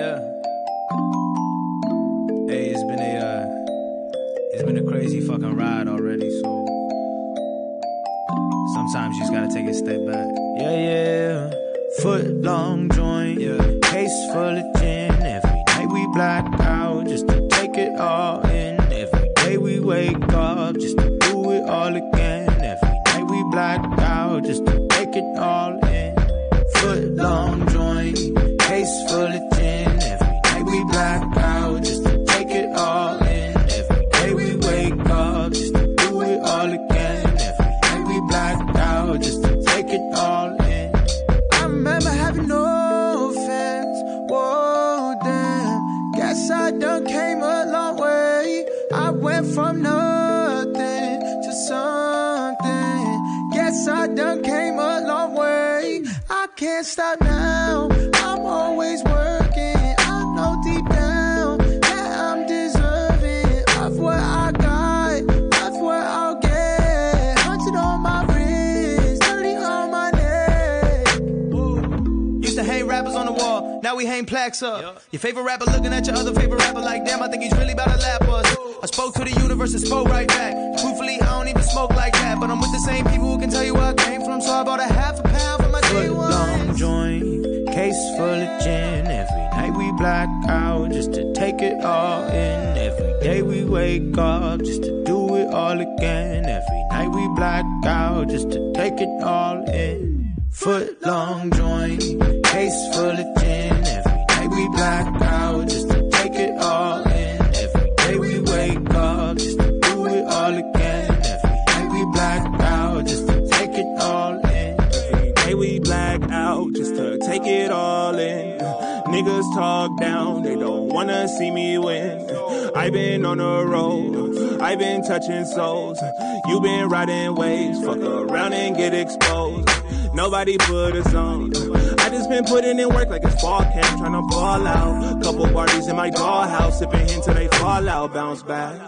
Yeah. Hey, it's been a crazy fucking ride already, so sometimes you just gotta take a step back. Yeah. Foot long joint, case full of gin. Every night we black out just to take it all in. Every day we wake up just to do it all again. Every night we black out just to take it all in. Foot long joint, case full of gin. Every night we black out just to take it all in. Every day we wake up just to do it all again. Every night we black out just to take it all in. I remember having no fans. Whoa, damn. Guess I done came a long way. I went from nothing to something. Guess I done came a long way. I can't stop now. I'm always working. I know deep down that I'm deserving of what I got, of what I'll get. 100 on my wrist, 30 on my neck. Used to hang rappers on the wall, now we hang plaques up. Your favorite rapper looking at your other favorite rapper like, damn, I think he's really about to lap us. I spoke to the universe and spoke right back. Truthfully, I don't even smoke like that, but I'm with the same people who can tell you where I came from, so I bought a half a pound for my day one. Long joint, case full of gin. Every night we black out just to take it all in. Every day we wake up just to do it all again. Every night we black out just to take it all in. Foot long joint, case full of gin. Every night we black out just to take it all in. Every day we wake up just to do it all again. Every night we black out just to take it all in. Every day we black out just to take it all in. Niggas talk down, they don't wanna see me win. I've been on the road, I've been touching souls. You been riding waves, fuck around and get exposed. Nobody put us on. I just been putting in work like it's fall camp, tryna ball out. Couple parties in my dollhouse, sipping until they fall out, bounce back.